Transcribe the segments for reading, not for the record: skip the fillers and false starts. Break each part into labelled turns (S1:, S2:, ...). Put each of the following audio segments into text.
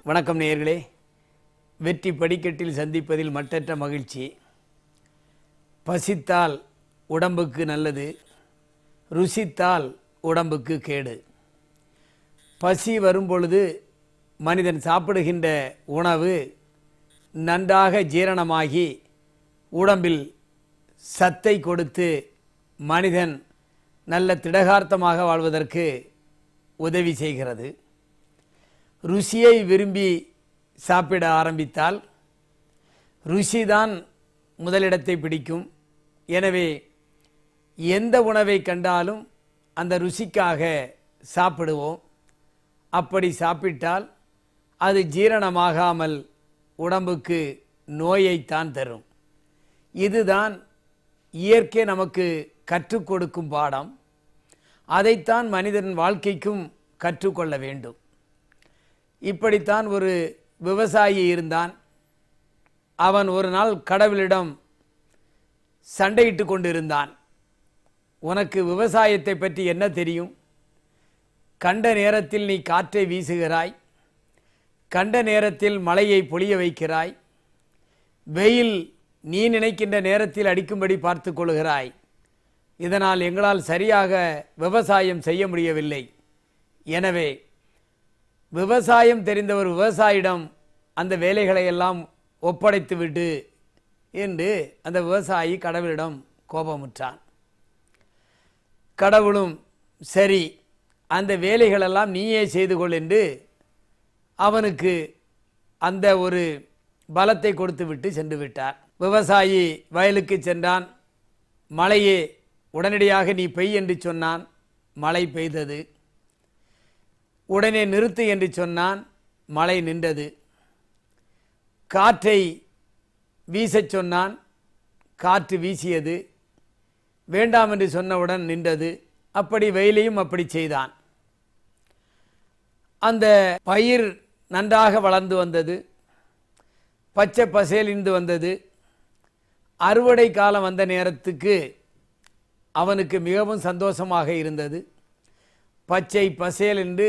S1: வணக்கம் நேயர்களே. வெற்றி படிக்கட்டில் சந்திப்பதில் மட்டற்ற மகிழ்ச்சி. பசித்தால் உடம்புக்கு நல்லது, ருசித்தால் உடம்புக்கு கேடு. பசி வரும்பொழுது மனிதன் சாப்பிடுகின்ற உணவு நன்றாக ஜீரணமாகி உடம்பில் சத்தை கொடுத்து மனிதன் நல்ல திடகார்த்தமாக வாழ்வதற்கு உதவி செய்கிறது. ருசியை விரும்பி சாப்பிட ஆரம்பித்தால் ருசிதான் முதலிடத்தை பிடிக்கும். எனவே எந்த உணவை கண்டாலும் அந்த ருசிக்காக சாப்பிடுவோம். அப்படி சாப்பிட்டால் அது ஜீரணமாகாமல் உடம்புக்கு நோயைத்தான் தரும். இதுதான் இயற்கை நமக்கு கற்றுக் கொடுக்கும் பாடம். அதைத்தான் மனிதன் வாழ்க்கைக்கும் கற்றுக்கொள்ள வேண்டும். இப்படித்தான் ஒரு விவசாயி இருந்தான். அவன் ஒரு நாள் கடவுளிடம் சண்டையிட்டு கொண்டிருந்தான். உனக்கு விவசாயத்தை பற்றி என்ன தெரியும்? கண்ட நேரத்தில் நீ காற்றை வீசுகிறாய், கண்ட நேரத்தில் மழையை பொழிய வைக்கிறாய், வெயில் நீ நினைக்கின்ற நேரத்தில் அடிக்கும்படி பார்த்து கொள்கிறாய். இதனால் எங்களால் சரியாக விவசாயம் செய்ய முடியவில்லை. எனவே விவசாயம் தெரிந்த ஒரு விவசாயிடம் அந்த வேலைகளை எல்லாம் ஒப்படைத்து விட்டு என்று அந்த விவசாயி கடவுளிடம் கோபமுற்றான். கடவுளும் சரி, அந்த வேலைகளெல்லாம் நீயே செய்து கொள் என்று அவனுக்கு அந்த ஒரு பலத்தை கொடுத்து விட்டு சென்று விட்டார். விவசாயி வயலுக்கு சென்றான். மழையே உடனடியாக நீ பெய் என்று சொன்னான். மழை பெய்தது. உடனே நிறுத்து என்று சொன்னான். மழை நின்றது. காற்றை வீசச் சொன்னான். காற்று வீசியது. வேண்டாம் என்று சொன்னவுடன் நின்றது. அப்படி வெயிலையும் அப்படி செய்தான். அந்த பயிர் நன்றாக வளர்ந்து வந்தது, பச்சை பசேலிருந்து வந்தது. அறுவடை காலம் வந்த நேரத்துக்கு அவனுக்கு மிகவும் சந்தோஷமாக இருந்தது. பச்சை பசேல் என்று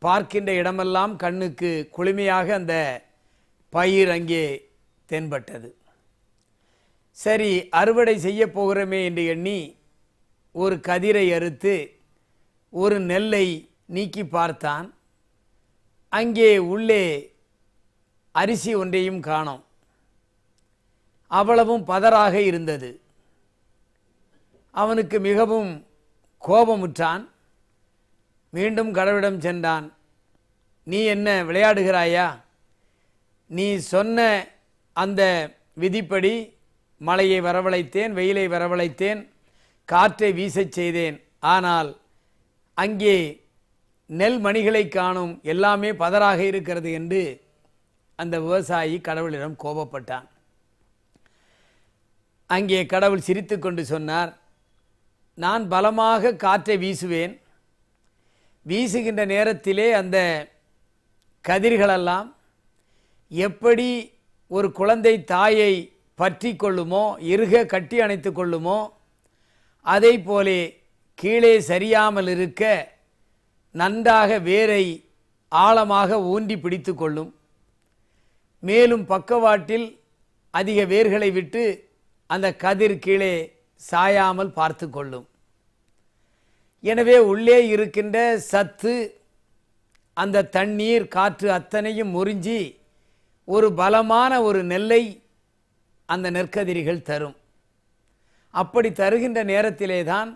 S1: பார்க்கின்ற இடமெல்லாம் கண்ணுக்கு குளுமையாக அந்த பயிர் அங்கே தென்பட்டது. சரி, அறுவடை செய்ய போகிறோமே என்று எண்ணி ஒரு கதிரை அறுத்து ஒரு நெல்லை நீக்கி பார்த்தான். அங்கே உள்ளே அரிசி ஒன்றையும் காணோம். அவ்வளவும் பதறாக இருந்தது. அவனுக்கு மிகவும் கோபமுற்றான். மீண்டும் கடவுளிடம் சென்றான். நீ என்ன விளையாடுகிறாயா? நீ சொன்ன அந்த விதிப்படி மழையை வரவழைத்தேன், வெயிலை வரவழைத்தேன், காற்றை வீசச் செய்தேன். ஆனால் அங்கே நெல் மணிகளை காணும், எல்லாமே பதறாக இருக்கிறது என்று அந்த விவசாயி கடவுளிடம் கோபப்பட்டான். அங்கே கடவுள் சிரித்து கொண்டு சொன்னார், நான் பலமாக காற்றை வீசுவேன். வீசுகின்ற நேரத்திலே அந்த கதிர்களெல்லாம் எப்படி ஒரு குழந்தை தாயை பற்றி கொள்ளுமோ, இறுக கட்டி அணைத்து கொள்ளுமோ, அதை போலே கீழே சரியாமல் இருக்க நன்றாக வேரை ஆழமாக ஊன்றி பிடித்து கொள்ளும். மேலும் பக்கவாட்டில் அதிக வேர்களை விட்டு அந்த கதிர் கீழே சாயாமல் பார்த்து கொள்ளும். எனவே உள்ளே இருக்கின்ற சத்து, அந்த தண்ணீர், காற்று அத்தனையும் முறிஞ்சி ஒரு பலமான ஒரு நெல்லை அந்த நெற்கதிரிகள் தரும். அப்படி தருகின்ற நேரத்திலே தான்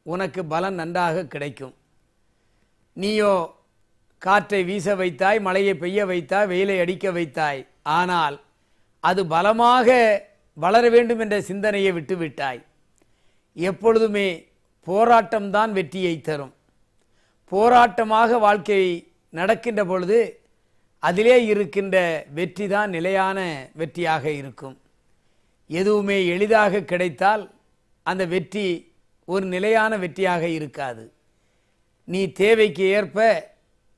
S1: உனக்கு பலன் நன்றாக கிடைக்கும். நீயோ காற்றை வீச வைத்தாய், மழையை பெய்ய வைத்தாய், வெயிலை அடிக்க வைத்தாய். ஆனால் அது பலமாக வளர வேண்டும் என்ற சிந்தனையை விட்டுவிட்டாய். எப்பொழுதுமே போராட்டம்தான் வெற்றியை தரும். போராட்டமாக வாழ்க்கை நடக்கின்ற பொழுது அதிலே இருக்கின்ற வெற்றி தான் நிலையான வெற்றியாக இருக்கும். எதுவுமே எளிதாக கிடைத்தால் அந்த வெற்றி ஒரு நிலையான வெற்றியாக இருக்காது. நீ தேவைக்கு ஏற்ப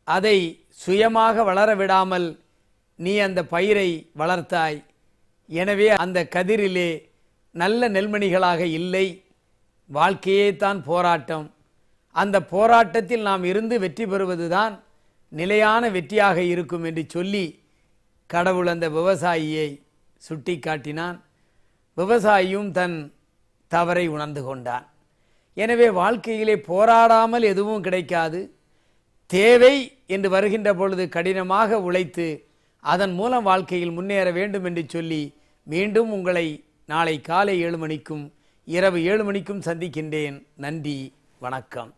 S1: அதை சுயமாக வளர விடாமல் நீ அந்த பயிரை வளர்த்தாய். எனவே அந்த கதிரிலே நல்ல நெல்மணிகளாக இல்லை. வாழ்க்கையே தான் போராட்டம். அந்த போராட்டத்தில் நாம் இருந்து வெற்றி பெறுவதுதான் நிலையான வெற்றியாக இருக்கும் என்று சொல்லி கடவுள் அந்த விவசாயியை சுட்டி காட்டினான். விவசாயியும் தன் தவறை உணர்ந்து கொண்டான். எனவே வாழ்க்கையிலே போராடாமல் எதுவும் கிடைக்காது. தேவை என்று வருகின்ற பொழுது கடினமாக உழைத்து அதன் மூலம் வாழ்க்கையில் முன்னேற வேண்டும் என்று சொல்லி மீண்டும் உங்களை நாளை காலை 7 மணிக்கும் இரவு 7 மணிக்கும் சந்திக்கின்றேன். நன்றி, வணக்கம்.